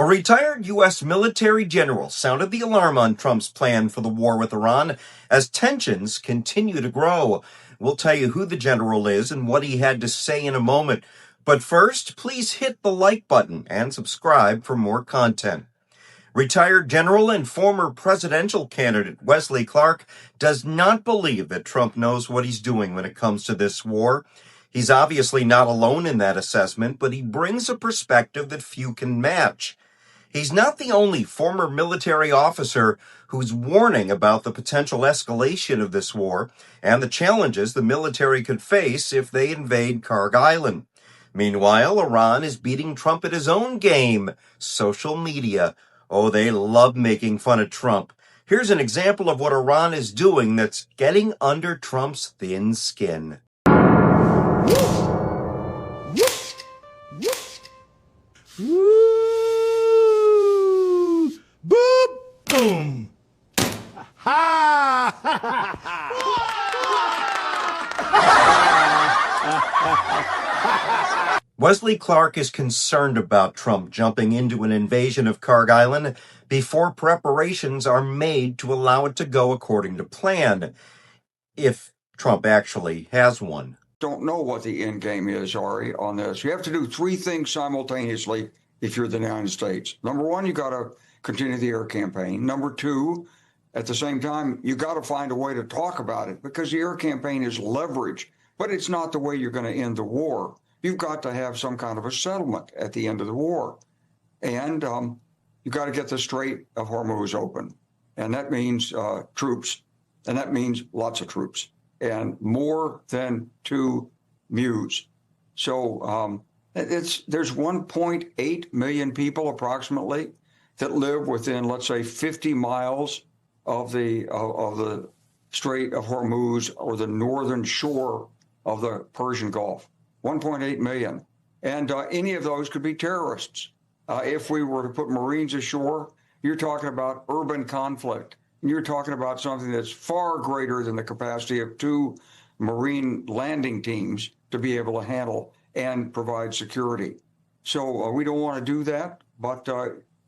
A retired U.S. military general sounded the alarm on Trump's plan for the war with Iran as tensions continue to grow. We'll tell you who the general is and what he had to say in a moment. But first, please hit the like button and subscribe for more content. Retired general and former presidential candidate Wesley Clark does not believe that Trump knows what he's doing when it comes to this war. He's obviously not alone in that assessment, but he brings a perspective that few can match. He's not the only former military officer who's warning about the potential escalation of this war and the challenges the military could face if they invade Karg Island. Meanwhile, Iran is beating Trump at his own game, social media. Oh, they love making fun of Trump. Here's an example of what Iran is doing that's getting under Trump's thin skin. Boop! Boom! Ha! Wesley Clark is concerned about Trump jumping into an invasion of Karg Island before preparations are made to allow it to go according to plan, if Trump actually has one. Don't know what the end game is, Ari, on this. You have to do three things simultaneously if you're the United States. Number one, you got to continue the air campaign. Number two, at the same time, you got to find a way to talk about it because the air campaign is leverage, but it's not the way you're going to end the war. You've got to have some kind of a settlement at the end of the war. And you got to get the Strait of Hormuz open. And that means troops. And that means lots of troops and more than 2 MEUs. So there's 1.8 million people approximately that live within, let's say, 50 miles of the Strait of Hormuz or the northern shore of the Persian Gulf. 1.8 million. And any of those could be terrorists. If we were to put Marines ashore, you're talking about urban conflict. You're talking about something that's far greater than the capacity of 2 Marine landing teams to be able to handle and provide security. So we don't want to do that, but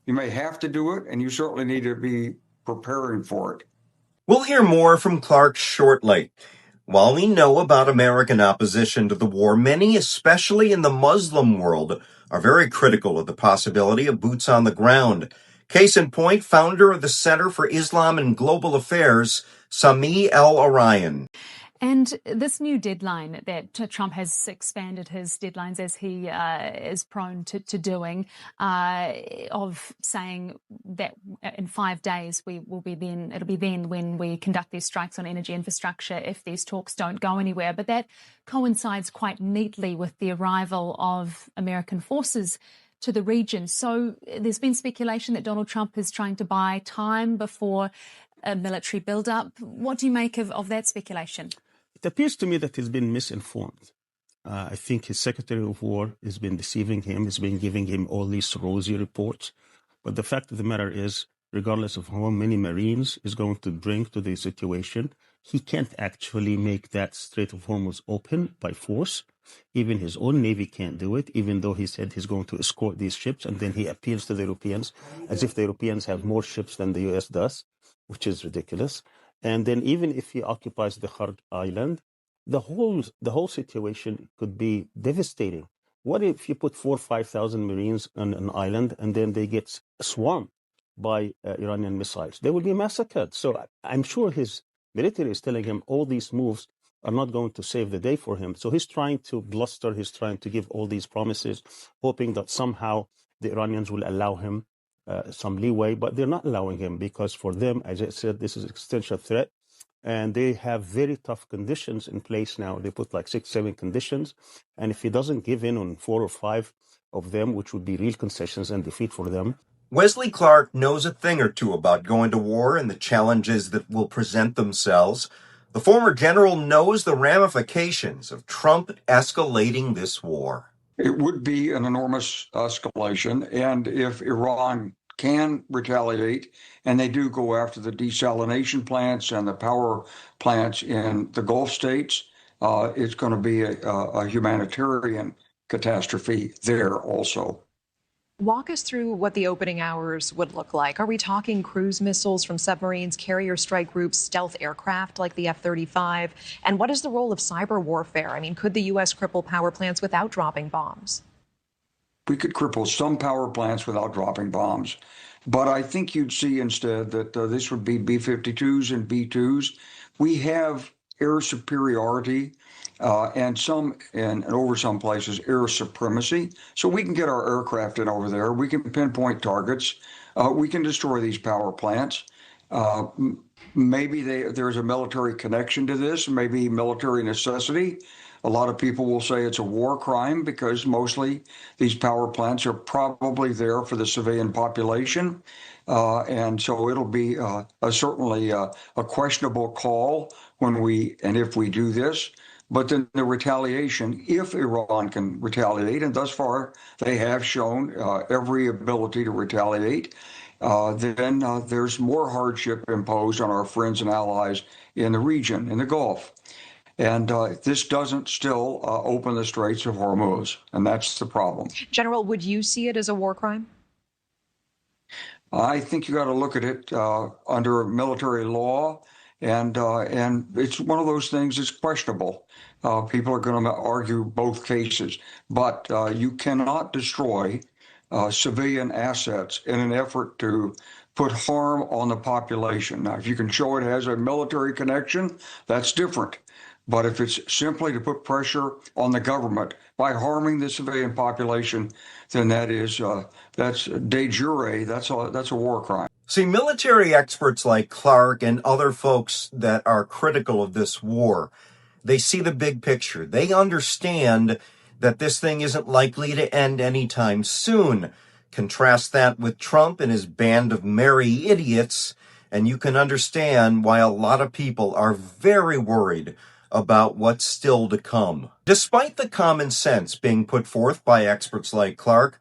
you may have to do it, and you certainly need to be preparing for it. We'll hear more from Clark shortly. While we know about American opposition to the war, many, especially in the Muslim world, are very critical of the possibility of boots on the ground. Case in point, founder of the Center for Islam and Global Affairs, Sami El-Arian. And this new deadline that Trump has expanded his deadlines as he is prone to doing, of saying that in 5 days it'll be then when we conduct these strikes on energy infrastructure if these talks don't go anywhere. But that coincides quite neatly with the arrival of American forces to the region. So there's been speculation that Donald Trump is trying to buy time before a military buildup. What do you make of that speculation? It appears to me that he's been misinformed. I think his Secretary of War has been deceiving him, has been giving him all these rosy reports. But the fact of the matter is, regardless of how many Marines is going to bring to the situation, he can't actually make that Strait of Hormuz open by force. Even his own Navy can't do it, even though he said he's going to escort these ships. And then he appeals to the Europeans as if the Europeans have more ships than the U.S. does, which is ridiculous. And then even if he occupies the Karg Island, the whole situation could be devastating. What if you put 4,000 or 5,000 Marines on an island and then they get swarmed by Iranian missiles? They will be massacred. So I'm sure his military is telling him all these moves are not going to save the day for him. So he's trying to bluster, he's trying to give all these promises, hoping that somehow the Iranians will allow him some leeway, but they're not allowing him because for them, as I said, this is an existential threat. And they have very tough conditions in place now. They put like 6, 7 conditions. And if he doesn't give in on 4 or 5 of them, which would be real concessions and defeat for them. Wesley Clark knows a thing or two about going to war and the challenges that will present themselves. The former general knows the ramifications of Trump escalating this war. It would be an enormous escalation. And if Iran can retaliate, and they do go after the desalination plants and the power plants in the Gulf states, it's going to be a humanitarian catastrophe there also. Walk us through what the opening hours would look like. Are we talking cruise missiles from submarines, carrier strike groups, stealth aircraft like the F-35? And what is the role of cyber warfare? I mean, could the U.S. cripple power plants without dropping bombs? We could cripple some power plants without dropping bombs. But I think you'd see instead that this would be B-52s and B-2s. We have air superiority and over some places air supremacy. So we can get our aircraft in over there. We can pinpoint targets. We can destroy these power plants. Maybe there's a military connection to this, maybe military necessity. A lot of people will say it's a war crime because mostly these power plants are probably there for the civilian population. And so it'll be certainly a questionable call if we do this. But then the retaliation, if Iran can retaliate, and thus far they have shown every ability to retaliate, then there's more hardship imposed on our friends and allies in the region, in the Gulf. And this doesn't still open the Straits of Hormuz, and that's the problem. General, would you see it as a war crime? I think you got to look at it under military law, and it's one of those things that's questionable. People are going to argue both cases, but you cannot destroy civilian assets in an effort to put harm on the population. Now, if you can show it has a military connection, that's different. But if it's simply to put pressure on the government by harming the civilian population, then that's de jure. That's a war crime. See, military experts like Clark and other folks that are critical of this war, they see the big picture. They understand that this thing isn't likely to end anytime soon. Contrast that with Trump and his band of merry idiots, and you can understand why a lot of people are very worried about what's still to come. Despite the common sense being put forth by experts like Clark,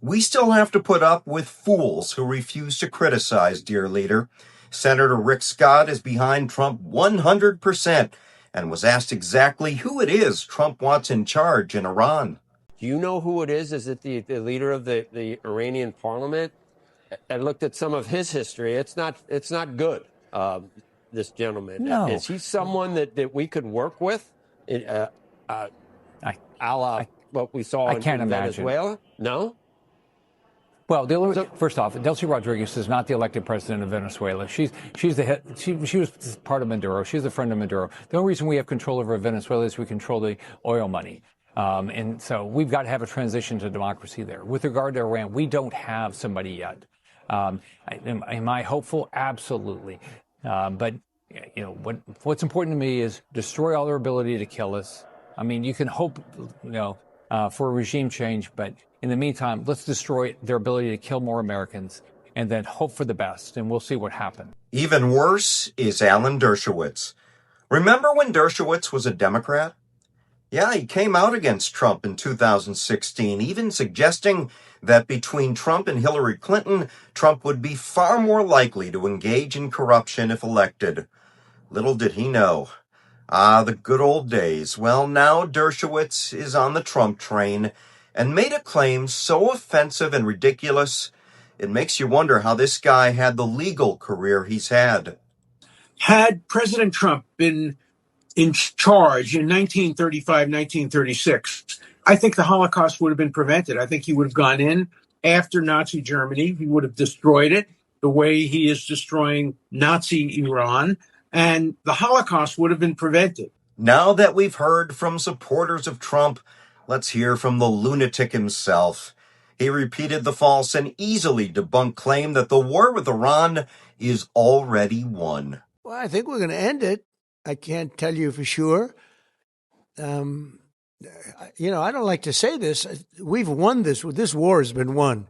we still have to put up with fools who refuse to criticize, dear leader. Senator Rick Scott is behind Trump 100% and was asked exactly who it is Trump wants in charge in Iran. Do you know who it is? Is it the leader of the Iranian parliament? I looked at some of his history. It's not good. This gentleman. No. Is he someone that we could work with? A la what we saw in Venezuela? No? Well, first off, Delcy Rodriguez is not the elected president of Venezuela. She's the head. She was part of Maduro. She's a friend of Maduro. The only reason we have control over Venezuela is we control the oil money. And so we've got to have a transition to democracy there. With regard to Iran, we don't have somebody yet. Am I hopeful? Absolutely. But you know what's important to me is destroy all their ability to kill us. I mean, you can hope, for a regime change, but in the meantime, let's destroy their ability to kill more Americans and then hope for the best, and we'll see what happens. Even worse is Alan Dershowitz. Remember when Dershowitz was a Democrat? Yeah, he came out against Trump in 2016, even suggesting that between Trump and Hillary Clinton, Trump would be far more likely to engage in corruption if elected. Little did he know. The good old days. Well, now Dershowitz is on the Trump train and made a claim so offensive and ridiculous, it makes you wonder how this guy had the legal career he's had. Had President Trump been in charge in 1935, 1936, I think the Holocaust would have been prevented. I think he would have gone in after Nazi Germany. He would have destroyed it the way he is destroying Nazi Iran, and the Holocaust would have been prevented. Now that we've heard from supporters of Trump, let's hear from the lunatic himself. He repeated the false and easily debunked claim that the war with Iran is already won. Well, I think we're going to end it. I can't tell you for sure. I don't like to say this. We've won this. This war has been won.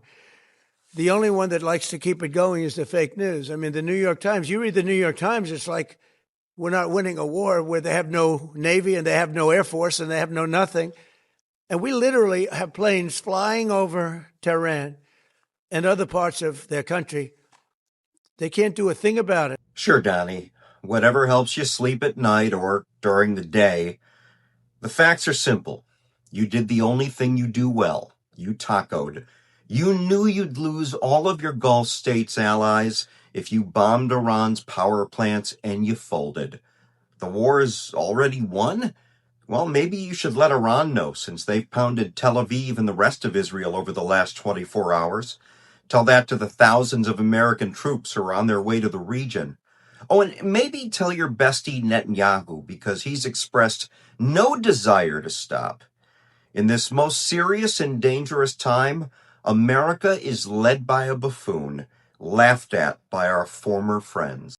The only one that likes to keep it going is the fake news. I mean, the New York Times, you read the New York Times, it's like we're not winning a war where they have no Navy and they have no Air Force and they have no nothing. And we literally have planes flying over Tehran and other parts of their country. They can't do a thing about it. Sure, Donnie. Whatever helps you sleep at night or during the day. The facts are simple. You did the only thing you do well. You tacoed. You knew you'd lose all of your Gulf states' allies if you bombed Iran's power plants and you folded. The war is already won? Well, maybe you should let Iran know, since they've pounded Tel Aviv and the rest of Israel over the last 24 hours. Tell that to the thousands of American troops who are on their way to the region. Oh, and maybe tell your bestie Netanyahu, because he's expressed no desire to stop. In this most serious and dangerous time, America is led by a buffoon, laughed at by our former friends.